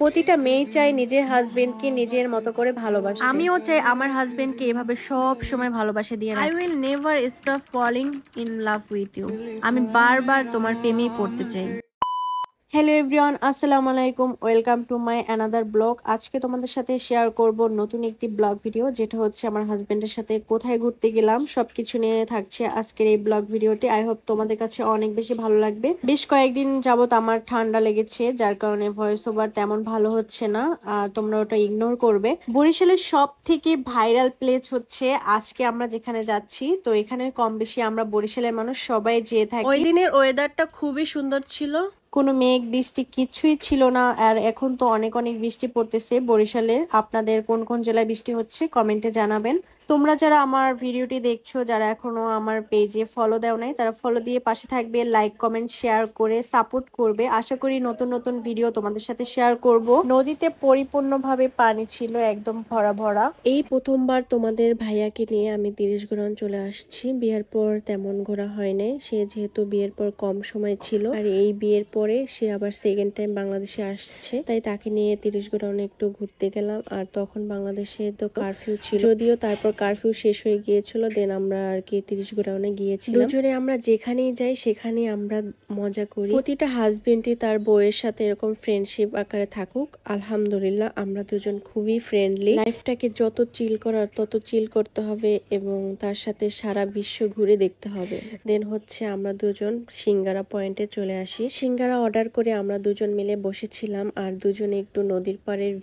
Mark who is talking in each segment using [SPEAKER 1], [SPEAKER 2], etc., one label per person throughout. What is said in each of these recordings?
[SPEAKER 1] প্রতিটা মেয়ে চায় নিজের হাজবেন্ডকে নিজের মতো করে ভালোবাসতে। আমিও চাই আমার হাজবেন্ডকে এভাবে সব সময় ভালোবাসা দিয়ে রাখতে। I will never stop falling in love with you. আমি বারবার তোমার প্রেমেই পড়তে চাই। হ্যালো এভরিওয়ান, আসসালামু আলাইকুম, welcome to my another blog. আজকে তোমাদের সাথে শেয়ার করব নতুন একটি ব্লগ ভিডিও, যেটা হচ্ছে আমার হাজবেন্ডের সাথে কোথায় ঘুরতে গেলাম সবকিছু নিয়ে থাকছে আজকের এই ব্লগ ভিডিওটি। আই হোপ তোমাদের কাছে অনেক বেশি ভালো লাগবে। বেশ কয়েকদিন যাবত আমার ঠান্ডা লেগেছে, যার কারণে ভয়েস ওভার তেমন ভালো হচ্ছে না, আর তোমরা ওটা ইগনোর করবে। বরিশালের সব থেকে ভাইরাল প্লেস হচ্ছে আজকে আমরা যেখানে যাচ্ছি, তো এখানে কম বেশি আমরা বরিশালের মানুষ সবাই যেয়ে থাকি। ওই দিনের ওয়েদারটা খুবই সুন্দর ছিল, কোনো মেঘ বৃষ্টি কিছুই ছিল না। আর এখন তো অনেক অনেক বৃষ্টি পড়তেছে বরিশালে। আপনাদের কোন কোন জেলায় বৃষ্টি হচ্ছে কমেন্টে জানাবেন। তোমরা যারা আমার ভিডিওটি দেখছো, যারা এখনো আমার পেজে ফলো দেও নাই, তারা ফলো দিয়ে পাশে থাকবে, লাইক কমেন্ট শেয়ার করে সাপোর্ট করবে। আশা করি নতুন নতুন ভিডিও তোমাদের সাথে শেয়ার করব। নদীতে পরিপূর্ণভাবে পানি ছিল, একদম ভরা ভরা। এই প্রথমবার তোমাদের ভাইয়াকে নিয়ে আমি 30 গ্রাম চলে আসছি। বিয়ের পর তেমন ঘোরা হয় নাই, সে যেহেতু বিয়ের পর কম সময় ছিল, আর এই বিয়ের পরে সে আবার সেকেন্ড টাইম বাংলাদেশে আসছে, তাই তাকে নিয়ে 30 গ্রাউন্ডে একটু ঘুরতে গেলাম। আর তখন বাংলাদেশে তো কারফিউ ছিল, যদিও তারপর কারফিউ শেষ হয়ে গিয়েছিল, দেন আমরা আর কি 30 গ্রাউন্ডে গিয়েছিলাম। দুজনে আমরা যেখানেই যাই সেখানেই আমরা মজা করি। প্রতিটা হাজবেন্ডই তার বউয়ের সাথে এরকম ফ্রেন্ডশিপ আকারে থাকুক। আলহামদুলিল্লাহ আমরা দুজন খুবই ফ্রেন্ডলি। লাইফটাকে যত চিল করার তত চিল করতে হবে এবং তার সাথে সারা বিশ্ব ঘুরে দেখতে হবে। দেন হচ্ছে আমরা দুজন সিঙ্গারা পয়েন্টে চলে আসি। সিঙ্গারা অর্ডার করে আমরা দুজন মিলে বসেছিলাম, আর দুজনে একটু নদীর পাড়ের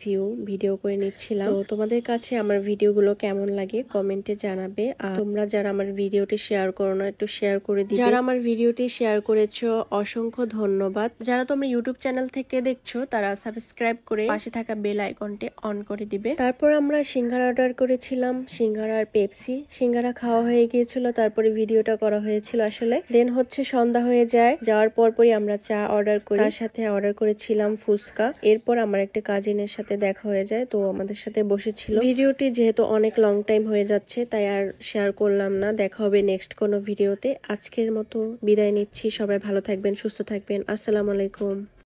[SPEAKER 1] ভিডিও করে নিচ্ছিলাম। তো তোমাদের কাছে আমার ভিডিওগুলো কেমন লাগে কমেন্টে জানাবে। আর তোমরা যারা আমার ভিডিওটি শেয়ার করো না, একটু শেয়ার করে দিবে। যারা আমার ভিডিওটি শেয়ার করেছো অসংখ্য ধন্যবাদ। যারা তোমরা ইউটিউব চ্যানেল থেকে দেখছো, তারা সাবস্ক্রাইব করে পাশে থাকা বেল আইকনটি অন করে দিবে। তারপর আমরা সিঙ্গারা অর্ডার করেছিলাম, সিঙ্গারা আর পেপসি। সিঙ্গারা খাওয়া হয়ে গিয়েছিল, তারপরে ভিডিওটা করা হয়েছিল আসলে। দেন হচ্ছে সন্ধ্যা হয়ে যায়, যাওয়ার পরপরই আমরা চা অর্ডার করি, তার সাথে অর্ডার করেছিলাম ফুচকা। এরপর আমার একটা কাজিনের সাথে দেখা হয়ে যায়, তো আমাদের সাথে বসেছিল। ভিডিওটি যেহেতু অনেক লং টাইম হয়ে যাচ্ছে, তাই আর শেয়ার করলাম না। দেখা হবে নেক্সট কোনো ভিডিওতে। আজকের মতো বিদায় নিচ্ছি। সবাই ভালো থাকবেন, সুস্থ থাকবেন। আসসালামু আলাইকুম।